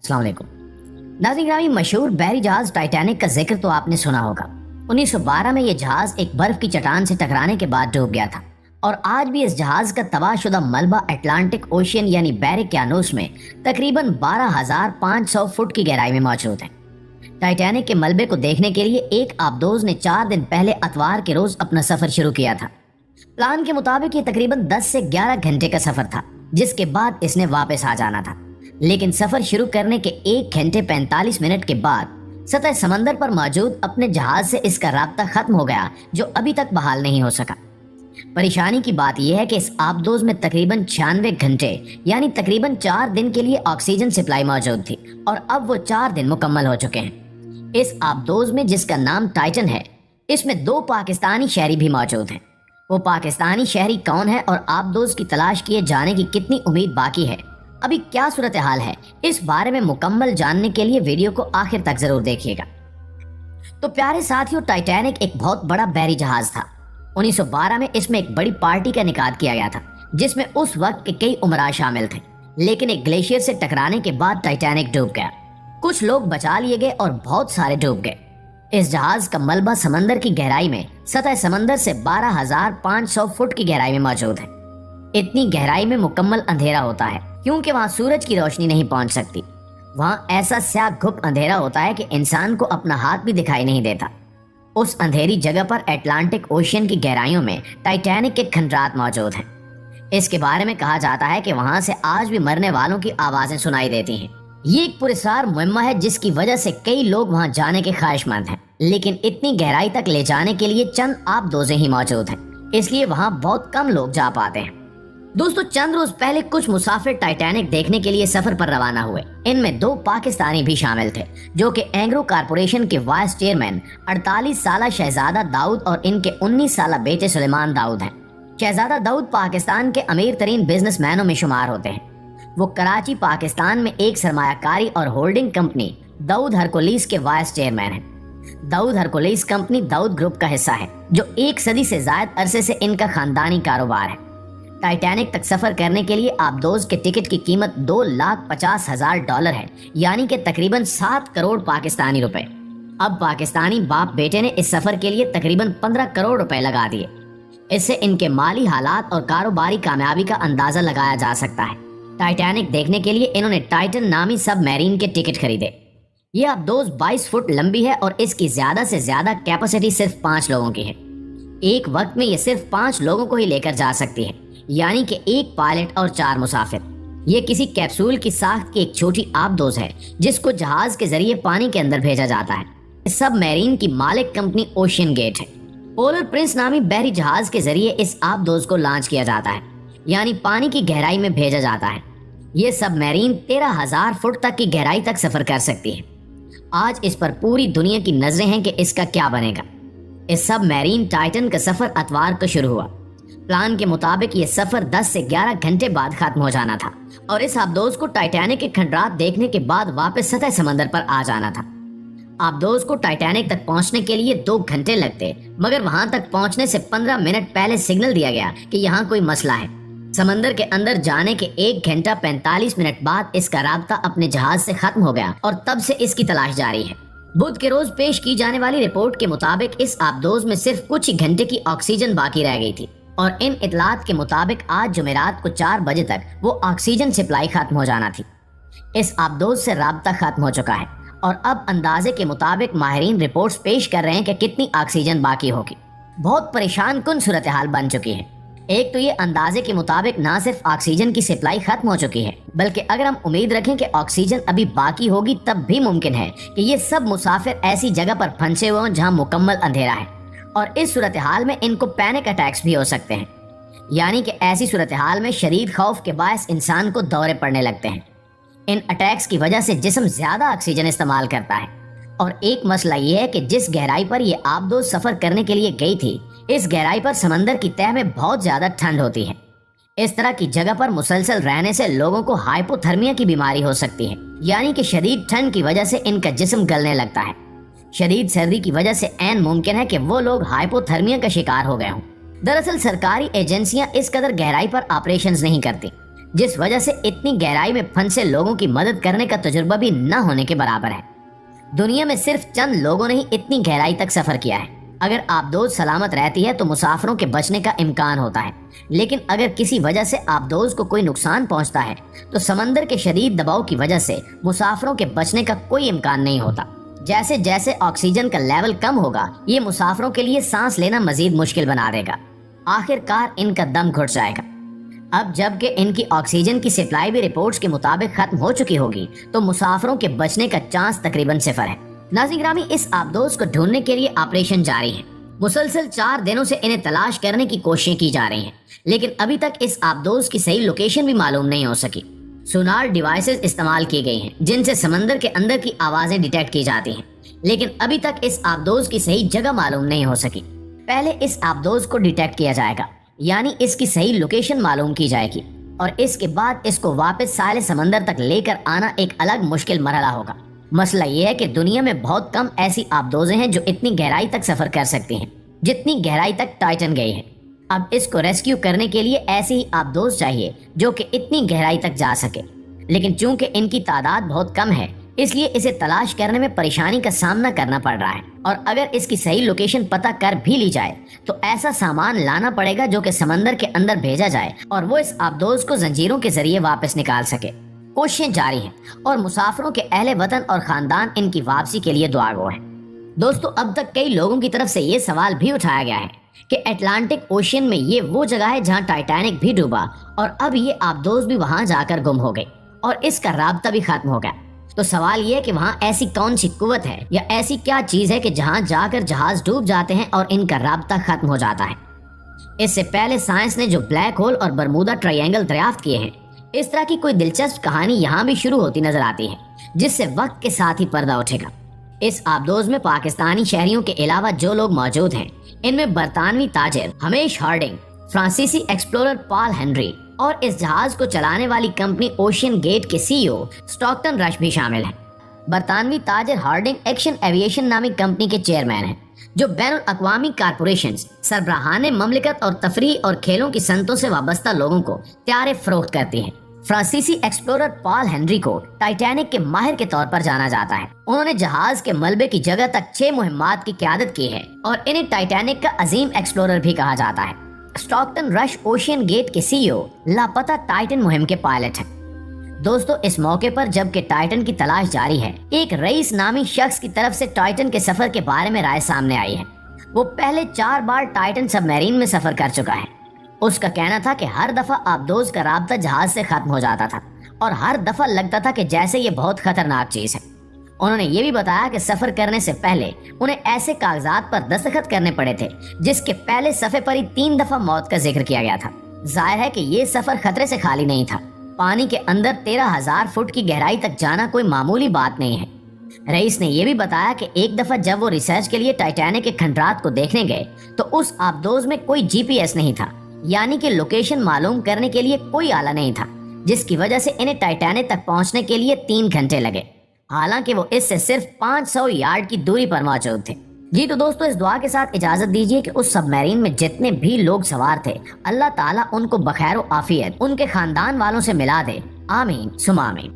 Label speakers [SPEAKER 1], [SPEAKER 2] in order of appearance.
[SPEAKER 1] अस्सलाम वालेकुम। नाज़रीन ग्रामी, मशहूर बहरी जहाज टाइटैनिक का जिक्र तो आपने सुना होगा। 1912 में ये जहाज एक बर्फ की चट्टान से टकराने के बाद डूब गया था और आज भी इस जहाज का तबाहशुदा मलबा अटलांटिक ओशियन यानी बहर ओशियानूस में तकरीबन 12,500 फुट की गहराई में मौजूद है। टाइटैनिक के मलबे को देखने के लिए एक आबदोज ने 4 दिन पहले अतवार के रोज अपना सफर शुरू किया था। प्लान के मुताबिक ये तकरीबन 10 से 11 घंटे का सफर था, जिसके बाद इसने वापस आ जाना था। लेकिन सफर शुरू करने के 1 घंटे 45 मिनट के बाद सतह समंदर पर मौजूद अपने जहाज से इसका राब्ता खत्म हो गया, जो अभी तक बहाल नहीं हो सका। परेशानी की बात यह है कि इस आबदोज में तकरीबन 96 घंटे यानी तकरीबन 4 दिन के लिए ऑक्सीजन सप्लाई मौजूद थी और अब वो 4 दिन मुकम्मल हो चुके हैं। इस आबदोज में, जिसका नाम टाइटन है, इसमें 2 पाकिस्तानी शहरी भी मौजूद हैं। वो पाकिस्तानी शहरी कौन है और आबदोज की तलाश किए जाने की कितनी उम्मीद बाकी है, अभी क्या सूरत हाल है, इस बारे में मुकम्मल जानने के लिए वीडियो को आखिर तक जरूर देखिएगा। तो प्यारे साथियों, टाइटैनिक एक बहुत बड़ा बहरी जहाज था। 1912 में इसमें एक बड़ी पार्टी का इनेकाद किया गया था, जिसमें उस वक्त के कई उमरा शामिल थे। लेकिन एक ग्लेशियर से टकराने के बाद टाइटैनिक डूब गया। कुछ लोग बचा लिए गए और बहुत सारे डूब गए। इस जहाज का मलबा समंदर की गहराई में सतह समंदर से 12,500 फुट की गहराई में मौजूद है। इतनी गहराई में मुकम्मल अंधेरा होता है, क्योंकि वहां सूरज की रोशनी नहीं पहुंच सकती। वहां ऐसा स्याह घुप अंधेरा होता है कि इंसान को अपना हाथ भी दिखाई नहीं देता। उस अंधेरी जगह पर अटलांटिक ओशियन की गहराइयों में टाइटैनिक के खंडरात मौजूद हैं। इसके बारे में कहा जाता है कि वहां से आज भी मरने वालों की आवाजें सुनाई देती हैं। ये एक पुरस्कार मुहिम्मा है, जिसकी वजह से कई लोग वहां जाने के ख्वाहिशमंद हैं, लेकिन इतनी गहराई तक ले जाने के लिए चंद आबदोजें ही मौजूद हैं, इसलिए वहां बहुत कम लोग जा पाते हैं। दोस्तों, चंद रोज पहले कुछ मुसाफिर टाइटैनिक देखने के लिए सफर पर रवाना हुए। इनमें 2 पाकिस्तानी भी शामिल थे, जो कि एंग्रो कारपोरेशन के वाइस चेयरमैन 48 साल शहजादा दाऊद और इनके 19 साल बेटे सुलेमान दाऊद हैं। शहजादा दाऊद पाकिस्तान के अमीर तरीन बिजनेसमैनों में शुमार होते हैं। वो कराची, पाकिस्तान में एक सरमायाकारी और होल्डिंग कंपनी दाऊद हरकुलिस के वाइस चेयरमैन हैं। Dawood Hercules company Dawood group का हिस्सा है, जो 1 सदी से ज्यादा अरसे से इनका खानदानी कारोबार है। टाइटैनिक तक सफर करने के लिए आबदोज के टिकट की कीमत $2,50,000 है, यानी कि तकरीबन 7 करोड़ पाकिस्तानी रुपए। अब पाकिस्तानी बाप बेटे ने इस सफर के लिए तकरीबन 15 करोड़ रुपए लगा दिए। इससे इनके माली हालात और कारोबारी कामयाबी का अंदाजा लगाया जा सकता है। टाइटैनिक देखने के लिए इन्होंने टाइटन नामी सबमरीन के टिकट खरीदे। ये आबदोज 22 फुट लंबी है और इसकी ज्यादा से ज्यादा कैपेसिटी सिर्फ 5 लोगों की है। एक वक्त में ये सिर्फ 5 लोगों को ही लेकर जा सकती है, यानी कि 1 पायलट और 4 मुसाफिर। ये किसी कैप्सूल की साख्त की एक छोटी आबदोज है, जिसको जहाज के जरिए पानी के अंदर भेजा जाता है। सबमरीन की मालिक कंपनी ओशियन गेट है। पोलर प्रिंस नामी बहरी जहाज के जरिए इस आबदोज को लॉन्च किया जाता है, यानी पानी की गहराई में भेजा जाता है। ये सबमरीन 13,000 फुट तक की गहराई तक सफर कर सकती है। आज इस पर पूरी दुनिया की नजरें हैं कि इसका क्या बनेगा। इस सबमरीन टाइटन का सफर अतवार को शुरू हुआ। प्लान के मुताबिक ये सफर 10 से 11 घंटे बाद खत्म हो जाना था और इस आबदोज को टाइटैनिक के खंडरात देखने के बाद वापस सतह समंदर पर आ जाना था। आबदोज को टाइटैनिक तक पहुंचने के लिए 2 घंटे लगते, मगर वहां तक पहुंचने से 15 मिनट पहले सिग्नल दिया गया कि यहाँ कोई मसला है। समंदर के अंदर जाने के 1 घंटा 45 मिनट बाद इसका राब्ता अपने जहाज से खत्म हो गया और तब से इसकी तलाश जारी है। बुध के रोज पेश की जाने वाली रिपोर्ट के मुताबिक इस आबदोज में सिर्फ कुछ ही घंटे की ऑक्सीजन बाकी रह गई थी और इन इतलात के मुताबिक आज जुमेरात को 4 बजे तक वो ऑक्सीजन सप्लाई खत्म हो जाना थी। इस आबदोज से राब्ता खत्म हो चुका है और अब अंदाजे के मुताबिक माहिरीन रिपोर्ट्स पेश कर रहे हैं कि कितनी ऑक्सीजन बाकी होगी। बहुत परेशान कुन सूरत हाल बन चुकी है। एक तो ये अंदाजे के मुताबिक ना सिर्फ ऑक्सीजन की सप्लाई खत्म हो चुकी है, बल्कि अगर हम उम्मीद रखें कि ऑक्सीजन अभी बाकी होगी, तब भी मुमकिन है कि ये सब मुसाफिर ऐसी जगह पर फंसे हुए हों जहां मुकम्मल अंधेरा है और इस सूरत हाल में इनको पैनिक अटैक्स भी हो सकते हैं, यानी कि ऐसी सूरत हाल में शदीद खौफ के बायस इंसान को दौरे पड़ने लगते हैं। इन अटैक्स की वजह से जिस्म ज्यादा ऑक्सीजन इस्तेमाल करता है और एक मसला ये है कि जिस गहराई पर ये आबदोज सफर करने के लिए गई थी, इस गहराई पर समंदर की तह में बहुत ज्यादा ठंड होती है। इस तरह की जगह पर मुसलसल रहने से लोगों को हाइपोथर्मिया की बीमारी हो सकती है, यानी कि शदीद ठंड की वजह से इनका जिस्म गलने लगता है। शदीद सर्दी की वजह से ऐन मुमकिन है कि वो लोग हाइपोथर्मिया का शिकार हो गए हों। दरअसल सरकारी एजेंसियां इस कदर गहराई पर ऑपरेशंस नहीं करती, जिस वजह से इतनी गहराई में फंसे लोगों की मदद करने का तजुर्बा भी न होने के बराबर है। दुनिया में सिर्फ चंद लोगों ने ही इतनी गहराई तक सफर किया है। अगर आबदोज सलामत रहती है तो मुसाफिरों के बचने का इम्कान होता है, लेकिन अगर किसी वजह से आबदोज को कोई नुकसान पहुंचता है तो समंदर के शदीद दबाव की वजह से मुसाफिरों के बचने का कोई इम्कान नहीं होता। जैसे जैसे ऑक्सीजन का लेवल कम होगा, ये मुसाफिरों के लिए सांस लेना मजीद मुश्किल बना देगा। आखिरकार इनका दम घुट जाएगा। अब जबकि इनकी ऑक्सीजन की सप्लाई भी रिपोर्ट्स के मुताबिक खत्म हो चुकी होगी, तो मुसाफिरों के बचने का चांस तकरीबन सिफर है। नाज़रीन ग्रामी, इस आबदोज को ढूंढने के लिए ऑपरेशन जारी है। मुसलसल 4 दिनों से इन्हें तलाश करने की कोशिशें की जा रही हैं, लेकिन अभी तक इस आबदोज की सही लोकेशन भी मालूम नहीं हो सकी। सोनार डिवाइसेस इस्तेमाल की गई हैं जिनसे समंदर के अंदर की आवाजें डिटेक्ट की जाती हैं, लेकिन अभी तक इस आबदोज की सही जगह मालूम नहीं हो सकी। पहले इस आबदोज को डिटेक्ट किया जाएगा, यानी इसकी सही लोकेशन मालूम की जाएगी, और इसके बाद इसको वापस साले समंदर तक लेकर आना एक अलग मुश्किल मरहला होगा। मसला ये है कि दुनिया में बहुत कम ऐसी आबदोजें हैं जो इतनी गहराई तक सफर कर सकती हैं जितनी गहराई तक टाइटन गई है। अब इसको रेस्क्यू करने के लिए ऐसी ही आबदोज चाहिए जो कि इतनी गहराई तक जा सके, लेकिन चूंकि इनकी तादाद बहुत कम है इसलिए इसे तलाश करने में परेशानी का सामना करना पड़ रहा है। और अगर इसकी सही लोकेशन पता कर भी ली जाए तो ऐसा सामान लाना पड़ेगा जो कि समंदर के अंदर भेजा जाए और वो इस आबदोज को जंजीरों के जरिए वापस निकाल सके। कोशिशें जारी हैं और मुसाफिरों के अहले वतन और खानदान इनकी वापसी के लिए दुआगो हैं। दोस्तों, अब तक कई लोगों की तरफ से ये सवाल भी उठाया गया है कि अटलांटिक ओशियन में ये वो जगह है जहां टाइटैनिक भी डूबा और अब ये आबदोज भी वहां जाकर गुम हो गई और इसका राब्ता भी खत्म हो गया। तो सवाल ये है कि वहां ऐसी कौन सी कुव्वत है या ऐसी क्या चीज है कि जहां जाकर जहाज डूब जाते हैं और इनका राब्ता खत्म हो जाता है। इससे पहले साइंस ने जो ब्लैक होल और बरमूदा ट्रायंगल दरियाफ्त किए हैं, इस तरह की कोई दिलचस्प कहानी यहाँ भी शुरू होती नजर आती है, जिससे वक्त के साथ ही पर्दा उठेगा। इस आबदोज में पाकिस्तानी शहरियों के अलावा जो लोग मौजूद हैं, इनमें बरतानवी ताजिर हमेश हार्डिंग, फ्रांसीसी एक्सप्लोरर पॉल हेनरी और इस जहाज को चलाने वाली कंपनी ओशियन गेट के सीईओ स्टॉकटन रश भी शामिल हैं। बरतानवी ताजिर हार्डिंग एक्शन एविएशन नामी कंपनी के चेयरमैन हैं, जो बैनुल अक़वामी कारपोरेशंस, सरबराहाने ममलिकत और तफरीह और खेलों की सनतों से वाबस्ता लोगों को त्यारे फरोख्त करती हैं। फ्रांसीसी एक्सप्लोरर पॉल हेनरी को टाइटैनिक के माहिर के तौर पर जाना जाता है। उन्होंने जहाज के मलबे की जगह तक 6 मुहिम्मात की क़यादत की है और इन्हें टाइटैनिक का अजीम एक्सप्लोरर भी कहा जाता है। स्टॉकटन रश ओशियन गेट के सीईओ लापता टाइटन मुहिम के पायलट हैं। दोस्तों, इस मौके पर जबकि टाइटन की तलाश जारी है, एक रईस नामी शख्स की तरफ से टाइटन के सफर के बारे में राय सामने आई है। वो पहले 4 बार टाइटन सबमरीन में सफर कर चुका है। उसका कहना था कि हर दफा आबदोज का राब्ता जहाज से खत्म हो जाता था और हर दफा लगता था कि जैसे ये बहुत खतरनाक चीज है। उन्होंने ये भी बताया कि सफर करने से पहले उन्हें ऐसे कागजात पर दस्तखत करने पड़े थे जिसके पहले सफे पर ही 3 दफा मौत का जिक्र किया गया था। जाहिर है कि ये सफर खतरे से खाली नहीं था। पानी के अंदर 13,000 फुट की गहराई तक जाना कोई मामूली बात नहीं है। रईस ने यह भी बताया कि एक दफा जब वो रिसर्च के लिए टाइटैनिक के खंडरात को देखने गए तो उस आबदोज में कोई जीपीएस नहीं था, यानी कि लोकेशन मालूम करने के लिए कोई आला नहीं था, जिसकी वजह से इन्हें टाइटैनिक तक पहुंचने के लिए 3 घंटे लगे। हालांकि वो इससे सिर्फ 500 यार्ड की दूरी पर मौजूद थे। जी तो दोस्तों, इस दुआ के साथ इजाजत दीजिए कि उस सबमरीन में जितने भी लोग सवार थे, अल्लाह ताला उनको बखैर आफियत उनके खानदान वालों से मिला दे। आमीन सुमा आमीन।